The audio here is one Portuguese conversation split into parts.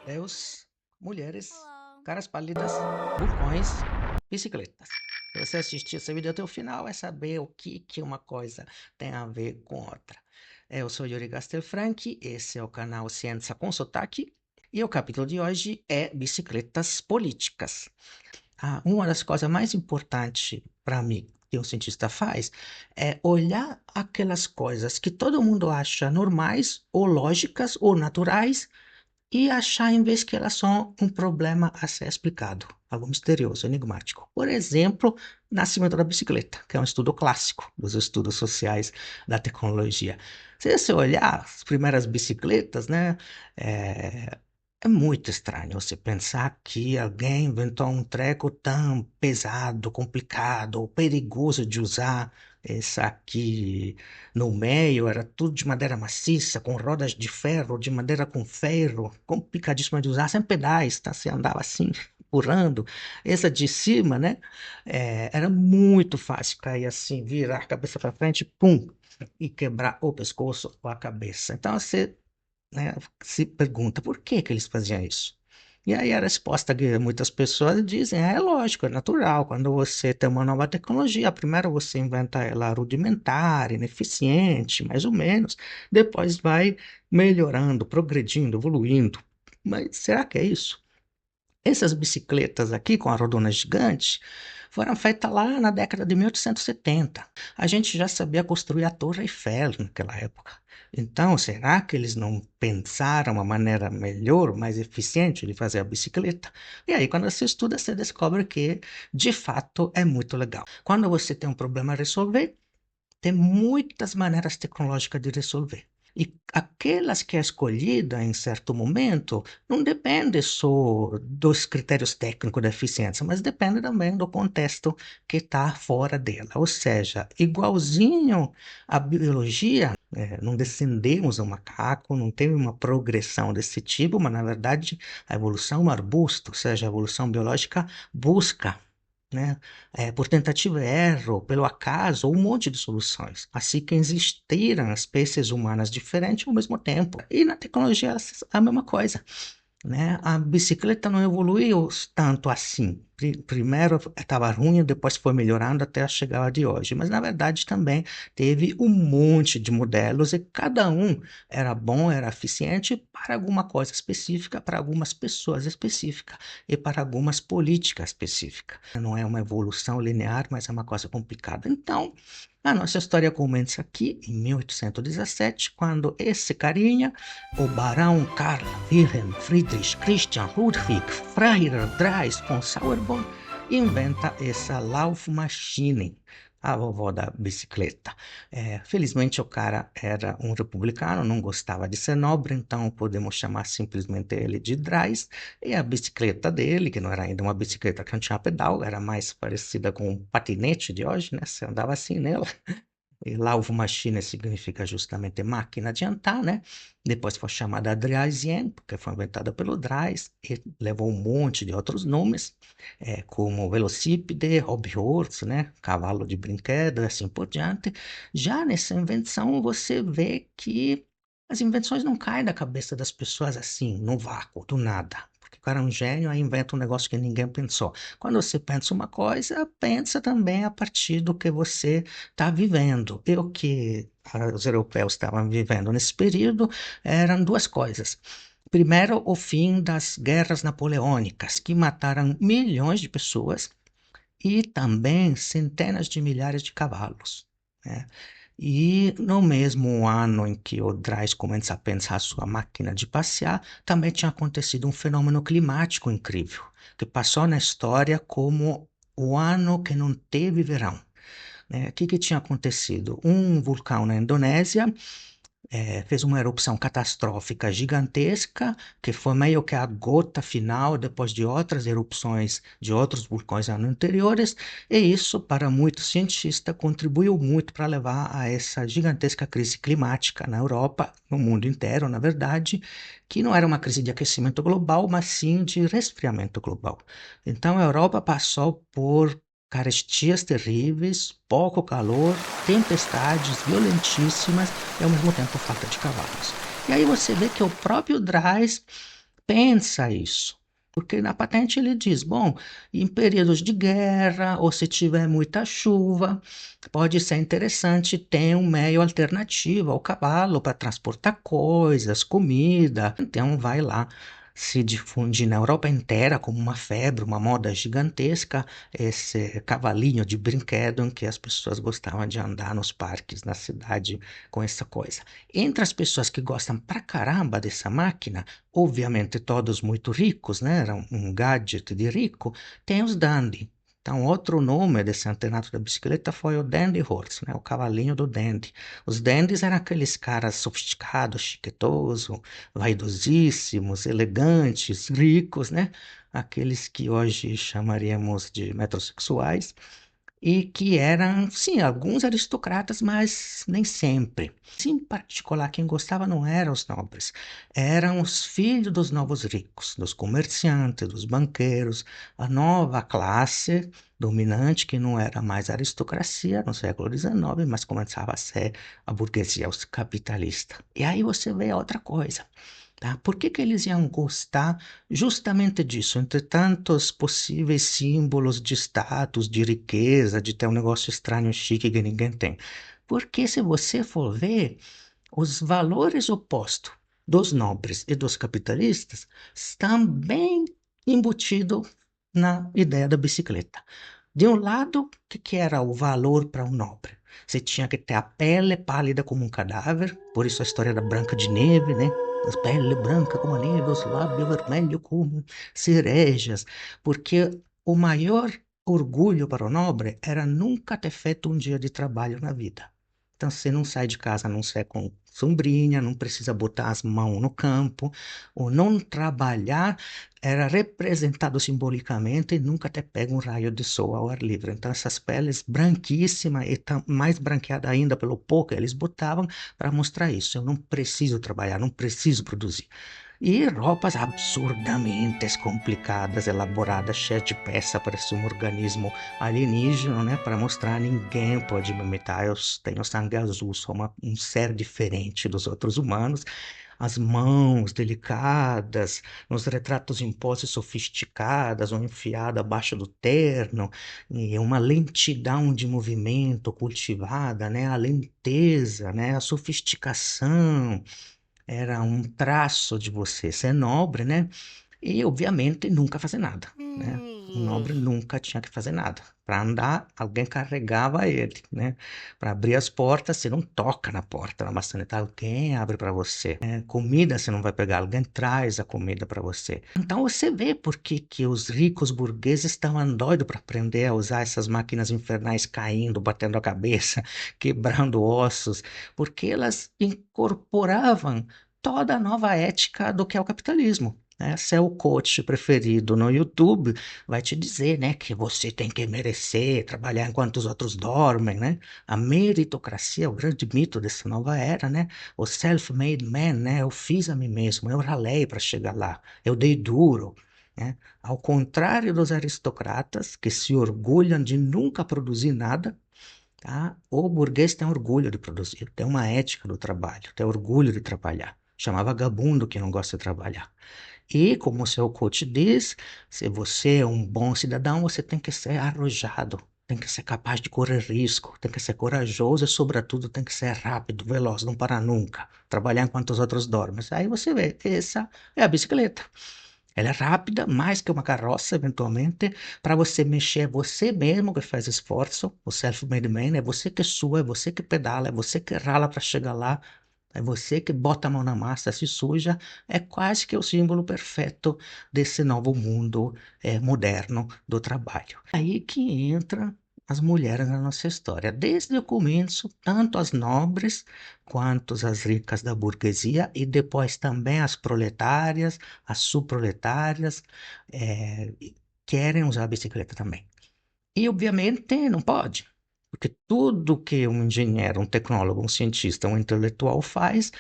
Deus, mulheres, Hello. caras pálidas, vulcões, bicicletas. Se você assistir esse vídeo até o final, vai saber o que uma coisa tem a ver com outra. Eu sou Yuri Castelfranchi, esse é o canal Ciência com Sotaque, e o capítulo de hoje é bicicletas políticas. Uma das coisas mais importantes para mim que um cientista faz é olhar aquelas coisas que todo mundo acha normais, ou lógicas, ou naturais, e achar em vez que elas são um problema a ser explicado, algo misterioso, enigmático. Por exemplo, nascimento da bicicleta, que é um estudo clássico dos estudos sociais da tecnologia. Se você olhar as primeiras bicicletas, né, é, é muito estranho você pensar que alguém inventou um treco tão pesado, complicado, perigoso de usar. Essa aqui no meio era tudo de madeira maciça, com rodas de ferro, de madeira com ferro, complicadíssima de usar, sem pedais, tá? Você andava assim, empurrando. Essa de cima, né? Era muito fácil cair assim, virar a cabeça para frente, pum, e quebrar o pescoço ou a cabeça. Então você, né, se pergunta por que que eles faziam isso? E aí a resposta que muitas pessoas dizem é lógico, é natural. Quando você tem uma nova tecnologia, primeiro você inventa ela rudimentar, ineficiente, mais ou menos, depois vai melhorando, progredindo, evoluindo. Mas será que é isso? Essas bicicletas aqui com a rodona gigante foram feitas lá na década de 1870. A gente já sabia construir a Torre Eiffel naquela época. Então, será que eles não pensaram uma maneira melhor, mais eficiente de fazer a bicicleta? E aí, quando você estuda, você descobre que, de fato, é muito legal. Quando você tem um problema a resolver, tem muitas maneiras tecnológicas de resolver. E aquelas que é escolhida em certo momento não depende só dos critérios técnicos da eficiência, mas depende também do contexto que está fora dela. Ou seja, igualzinho à biologia, não descendemos do macaco, não teve uma progressão desse tipo, mas na verdade a evolução é um arbusto, ou seja, a evolução biológica busca, né? Por tentativa e erro, pelo acaso, um monte de soluções. Assim que existiram espécies humanas diferentes ao mesmo tempo. E na tecnologia é a mesma coisa, né? A bicicleta não evoluiu tanto assim. Primeiro estava ruim, depois foi melhorando até a chegada de hoje. Mas na verdade também teve um monte de modelos e cada um era bom, era eficiente para alguma coisa específica, para algumas pessoas específicas e para algumas políticas específicas. Não é uma evolução linear, mas é uma coisa complicada. Então, a nossa história começa aqui em 1817, quando esse carinha, o Barão Karl Wilhelm Friedrich Christian Ludwig Freiherr Drais von Sauerborn, inventa essa Laufmaschine, a vovó da bicicleta. Felizmente o cara era um republicano, não gostava de ser nobre, então podemos chamar simplesmente ele de Drais, e a bicicleta dele, que não era ainda uma bicicleta que não tinha pedal, era mais parecida com um patinete de hoje, né? Você andava assim nela. E Laufmaschine significa justamente máquina de andar, né? Depois foi chamada Draisien, porque foi inventada pelo Drais, e levou um monte de outros nomes, como velocípede, hobbyhorse, né? Cavalo de brinquedo, e assim por diante. Já nessa invenção, você vê que as invenções não caem da cabeça das pessoas assim, no vácuo, do nada. Porque o cara é um gênio, aí inventa um negócio que ninguém pensou. Quando você pensa uma coisa, pensa também a partir do que você está vivendo. E o que os europeus estavam vivendo nesse período eram duas coisas. Primeiro, o fim das guerras napoleônicas, que mataram milhões de pessoas e também centenas de milhares de cavalos, né? E no mesmo ano em que o Drais começa a pensar sua máquina de passear, também tinha acontecido um fenômeno climático incrível, que passou na história como o ano que não teve verão, né? O que que tinha acontecido? Um vulcão na Indonésia fez uma erupção catastrófica gigantesca, que foi meio que a gota final depois de outras erupções de outros vulcões anos anteriores, e isso, para muitos cientistas, contribuiu muito para levar a essa gigantesca crise climática na Europa, no mundo inteiro, na verdade, que não era uma crise de aquecimento global, mas sim de resfriamento global. Então a Europa passou por carestias terríveis, pouco calor, tempestades violentíssimas e ao mesmo tempo falta de cavalos. E aí você vê que o próprio Drais pensa isso. Porque na patente ele diz, bom, em períodos de guerra ou se tiver muita chuva, pode ser interessante ter um meio alternativo ao cavalo para transportar coisas, comida. Então vai lá, se difunde na Europa inteira como uma febre, uma moda gigantesca, esse cavalinho de brinquedo em que as pessoas gostavam de andar nos parques na cidade com essa coisa. Entre as pessoas que gostam pra caramba dessa máquina, obviamente todos muito ricos, né? Era um gadget de rico, tem os dandy. Então, outro nome desse antenato da bicicleta foi o Dandy Horse, né? O cavalinho do dandy. Os dandies eram aqueles caras sofisticados, chiquetosos, vaidosíssimos, elegantes, ricos, né? Aqueles que hoje chamaríamos de metrosexuais e que eram, sim, alguns aristocratas, mas nem sempre. Em particular, quem gostava não eram os nobres, eram os filhos dos novos ricos, dos comerciantes, dos banqueiros, a nova classe dominante que não era mais a aristocracia no século XIX, mas começava a ser a burguesia, os capitalistas. E aí você vê outra coisa. Tá? Por que que eles iam gostar justamente disso, entre tantos possíveis símbolos de status, de riqueza, de ter um negócio estranho, chique que ninguém tem? Porque se você for ver, os valores opostos dos nobres e dos capitalistas estão bem embutidos na ideia da bicicleta. De um lado, o que era o valor para um nobre? Você tinha que ter a pele pálida como um cadáver, por isso a história da Branca de Neve, né? As pele branca como a neve, os lábios vermelhos como cerejas, porque o maior orgulho para o nobre era nunca ter feito um dia de trabalho na vida. Então, você não sai de casa a não ser com sombrinha, não precisa botar as mãos no campo, ou não trabalhar era representado simbolicamente e nunca ter pego um raio de sol ao ar livre. Então, essas peles branquíssimas e mais branqueadas ainda pelo pouco, eles botavam para mostrar isso. Eu não preciso trabalhar, não preciso produzir. E roupas absurdamente complicadas, elaboradas, cheias de peça, parece um organismo alienígena, né? Para mostrar ninguém pode me imitar. Eu tenho sangue azul, sou um ser diferente dos outros humanos. As mãos delicadas, nos retratos em poses sofisticadas ou enfiada abaixo do terno, e uma lentidão de movimento cultivada, né? A lenteza, né? A sofisticação era um traço de você ser nobre, né? E, obviamente, nunca fazer nada, né? O nobre nunca tinha que fazer nada. Para andar, alguém carregava ele, né? Para abrir as portas, você não toca na porta, na maçaneta, alguém abre para você. Comida você não vai pegar, alguém traz a comida para você. Então você vê por que que os ricos burgueses estavam doidos para aprender a usar essas máquinas infernais caindo, batendo a cabeça, quebrando ossos, porque elas incorporavam toda a nova ética do que é o capitalismo. Né? Seu coach preferido no YouTube vai te dizer, né, que você tem que merecer trabalhar enquanto os outros dormem, né? A meritocracia é o grande mito dessa nova era, né? O self-made man, né? Eu fiz a mim mesmo, eu ralei para chegar lá, eu dei duro, né? Ao contrário dos aristocratas que se orgulham de nunca produzir nada, tá? O burguês tem orgulho de produzir, tem uma ética do trabalho, tem orgulho de trabalhar. Chama vagabundo que não gosta de trabalhar. E, como o seu coach diz, se você é um bom cidadão, você tem que ser arrojado, tem que ser capaz de correr risco, tem que ser corajoso e, sobretudo, tem que ser rápido, veloz, não parar nunca, trabalhar enquanto os outros dormem. Aí você vê, essa é a bicicleta. Ela é rápida, mais que uma carroça, eventualmente, para você mexer, é você mesmo que faz esforço, o self-made man, é você que sua, é você que pedala, é você que rala para chegar lá, é você que bota a mão na massa, se suja, é quase que o símbolo perfeito desse novo mundo moderno do trabalho. Aí que entra as mulheres na nossa história. Desde o começo, tanto as nobres quanto as ricas da burguesia e depois também as proletárias, as subproletárias, querem usar a bicicleta também. E obviamente não pode, Porque tudo que um engenheiro, um tecnólogo, um cientista, um intelectual faz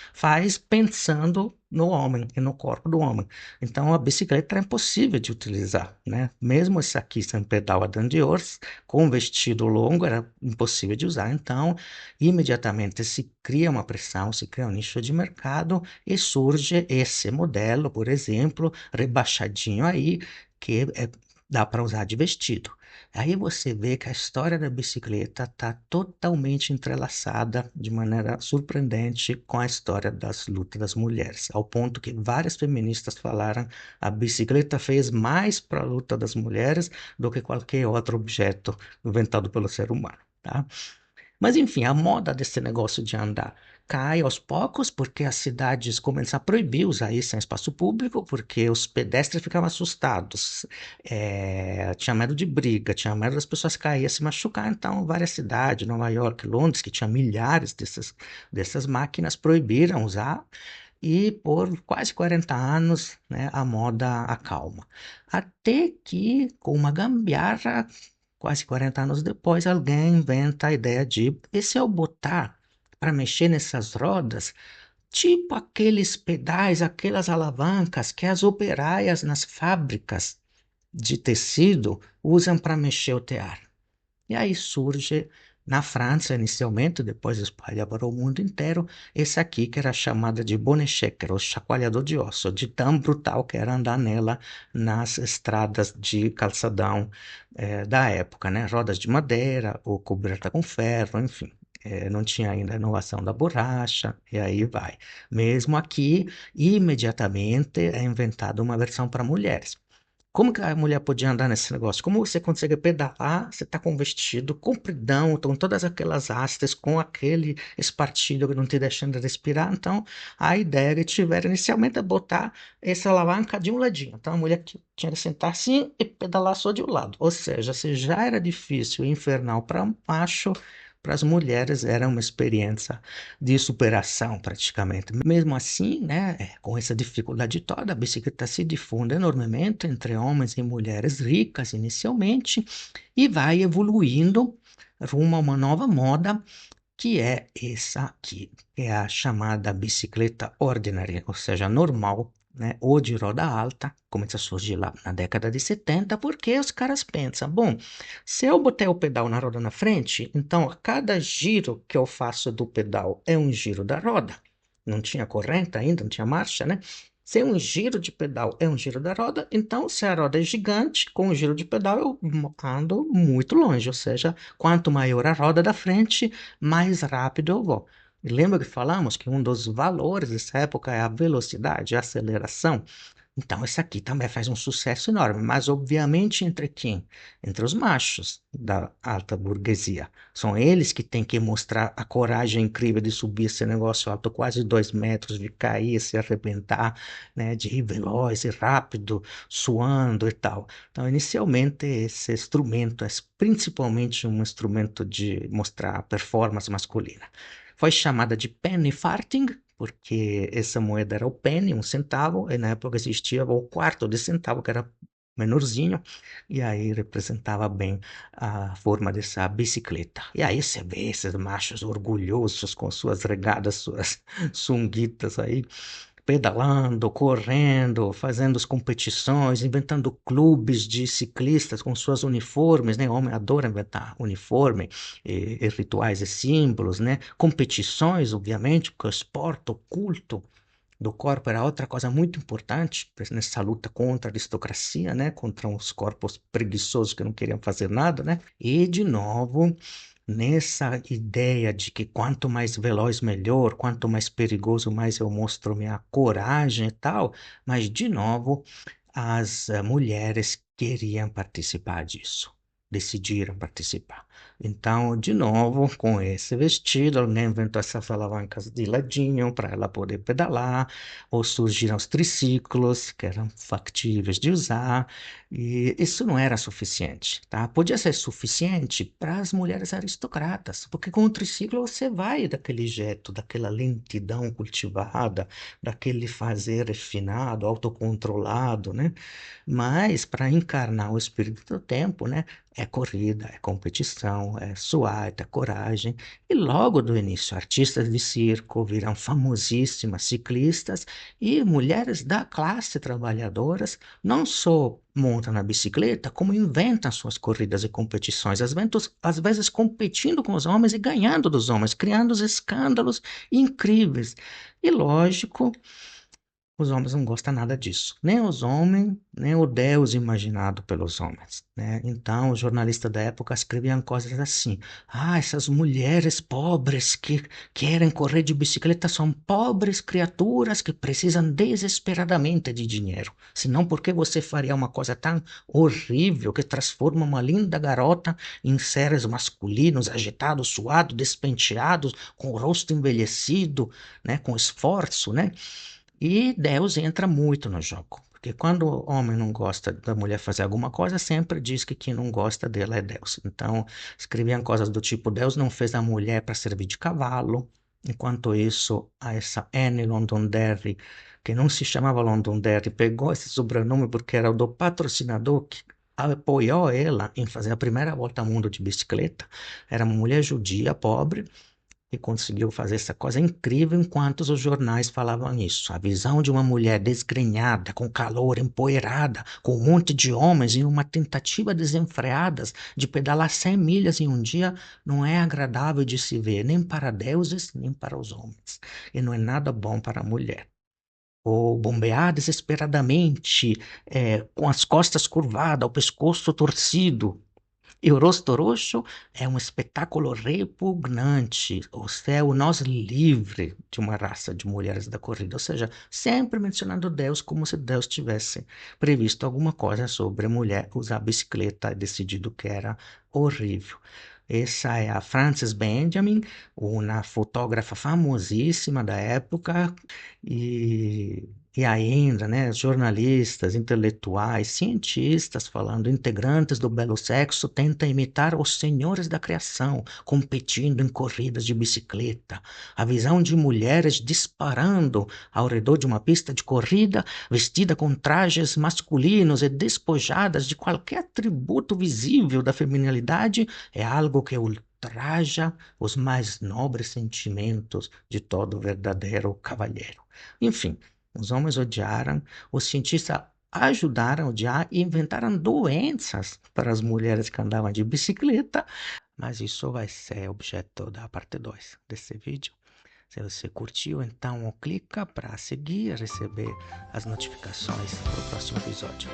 pensando no homem e no corpo do homem. Então a bicicleta é impossível de utilizar, né? Mesmo essa aqui sem pedal a Dandiors, com vestido longo, era impossível de usar. Então, imediatamente se cria uma pressão, se cria um nicho de mercado e surge esse modelo, por exemplo, rebaixadinho aí, que dá para usar de vestido. Aí você vê que a história da bicicleta está totalmente entrelaçada de maneira surpreendente com a história das lutas das mulheres, ao ponto que várias feministas falaram a bicicleta fez mais para a luta das mulheres do que qualquer outro objeto inventado pelo ser humano, tá? Mas enfim, a moda desse negócio de andar cai aos poucos porque as cidades começam a proibir usar isso em espaço público, porque os pedestres ficavam assustados, tinha medo de briga, tinha medo das pessoas caírem, se machucar. Então, várias cidades, Nova York, Londres, que tinha milhares dessas máquinas, proibiram usar. E por quase 40 anos, né, a moda acalma. Até que, com uma gambiarra, quase 40 anos depois, alguém inventa a ideia de, e se eu botar para mexer nessas rodas, tipo aqueles pedais, aquelas alavancas que as operárias nas fábricas de tecido usam para mexer o tear. E aí surge na França, inicialmente, depois espalha para o mundo inteiro, esse aqui que era chamada de bonnet checker, o chacoalhador de osso, de tão brutal que era andar nela nas estradas de calçadão da época, né? Rodas de madeira ou coberta com ferro, enfim. Não tinha ainda a inovação da borracha, e aí vai. Mesmo aqui, imediatamente é inventada uma versão para mulheres. Como que a mulher podia andar nesse negócio? Como você consegue pedalar? Você está com um vestido compridão, com todas aquelas hastes, com aquele espartilho que não te deixando respirar. Então, a ideia que tiveram inicialmente é botar essa alavanca de um ladinho. Então, a mulher tinha que sentar assim e pedalar só de um lado. Ou seja, se já era difícil e infernal para um macho, para as mulheres era uma experiência de superação praticamente. Mesmo assim, né, com essa dificuldade toda, a bicicleta se difunde enormemente entre homens e mulheres ricas inicialmente e vai evoluindo rumo a uma nova moda que é essa aqui, que é a chamada bicicleta ordinary, ou seja, normal, né, ou de roda alta, começa a surgir lá na década de 70, porque os caras pensam, bom, se eu botar o pedal na roda na frente, então a cada giro que eu faço do pedal é um giro da roda. Não tinha corrente ainda, não tinha marcha, né? Se um giro de pedal é um giro da roda, então se a roda é gigante, com o giro de pedal eu ando muito longe, ou seja, quanto maior a roda da frente, mais rápido eu vou. E lembra que falamos que um dos valores dessa época é a velocidade, a aceleração? Então, esse aqui também faz um sucesso enorme, mas obviamente entre quem? Entre os machos da alta burguesia. São eles que têm que mostrar a coragem incrível de subir esse negócio alto, quase 2 metros, de cair, se arrebentar, né, de ir veloz e rápido, suando e tal. Então, inicialmente, esse instrumento é principalmente um instrumento de mostrar a performance masculina. Foi chamada de penny farthing, porque essa moeda era o penny, 1 centavo, e na época existia o quarto de centavo, que era menorzinho, e aí representava bem a forma dessa bicicleta. E aí você vê esses machos orgulhosos com suas regadas, suas sunguitas aí, pedalando, correndo, fazendo as competições, inventando clubes de ciclistas com suas uniformes, né? O homem adora inventar uniforme e rituais e símbolos, né? Competições, obviamente, porque o esporte, o culto do corpo era outra coisa muito importante nessa luta contra a aristocracia, né? Contra os corpos preguiçosos que não queriam fazer nada, né? E, de novo, nessa ideia de que quanto mais veloz, melhor, quanto mais perigoso, mais eu mostro minha coragem e tal, mas, de novo, as mulheres queriam participar disso, decidiram participar. Então, de novo, com esse vestido, alguém inventou essas alavancas de ladinho para ela poder pedalar, ou surgiram os triciclos, que eram factíveis de usar, e isso não era suficiente, tá? Podia ser suficiente para as mulheres aristocratas, porque com o triciclo você vai daquele jeito, daquela lentidão cultivada, daquele fazer refinado, autocontrolado, né? Mas para encarnar o espírito do tempo, né? É corrida, é competição, determinação, suar, ter coragem. E logo do início, artistas de circo viram famosíssimas ciclistas e mulheres da classe trabalhadoras não só montam na bicicleta, como inventam suas corridas e competições, às vezes competindo com os homens e ganhando dos homens, criando os escândalos incríveis. E lógico, os homens não gostam nada disso. Nem os homens, nem o Deus imaginado pelos homens, né? Então, os jornalistas da época escreviam coisas assim: ah, essas mulheres pobres que querem correr de bicicleta são pobres criaturas que precisam desesperadamente de dinheiro. Senão, por que você faria uma coisa tão horrível que transforma uma linda garota em seres masculinos, agitados, suados, despenteados, com o rosto envelhecido, né? Com esforço, né? E Deus entra muito no jogo, porque quando o homem não gosta da mulher fazer alguma coisa, sempre diz que quem não gosta dela é Deus. Então, escreviam coisas do tipo: Deus não fez a mulher para servir de cavalo. Enquanto isso, essa Anne Londonderry, que não se chamava Londonderry, pegou esse sobrenome porque era o do patrocinador que apoiou ela em fazer a primeira volta ao mundo de bicicleta. Era uma mulher judia, pobre, e conseguiu fazer essa coisa incrível enquanto os jornais falavam isso. A visão de uma mulher desgrenhada, com calor, empoeirada, com um monte de homens em uma tentativa desenfreada de pedalar 100 milhas em um dia, não é agradável de se ver, nem para deuses, nem para os homens. E não é nada bom para a mulher. Ou bombear desesperadamente, com as costas curvadas, o pescoço torcido, e o rosto roxo é um espetáculo repugnante, o céu nós livre de uma raça de mulheres da corrida, ou seja, sempre mencionando Deus como se Deus tivesse previsto alguma coisa sobre a mulher usar bicicleta e decidido que era horrível. Essa é a Frances Benjamin, uma fotógrafa famosíssima da época, e ainda, né, jornalistas, intelectuais, cientistas falando, integrantes do belo sexo tentam imitar os senhores da criação, competindo em corridas de bicicleta. A visão de mulheres disparando ao redor de uma pista de corrida, vestida com trajes masculinos e despojadas de qualquer atributo visível da feminilidade, é algo que ultraja os mais nobres sentimentos de todo verdadeiro cavalheiro. Enfim, os homens odiaram, os cientistas ajudaram a odiar e inventaram doenças para as mulheres que andavam de bicicleta, mas isso vai ser objeto da parte 2 desse vídeo. Se você curtiu, então clica para seguir e receber as notificações para o próximo episódio.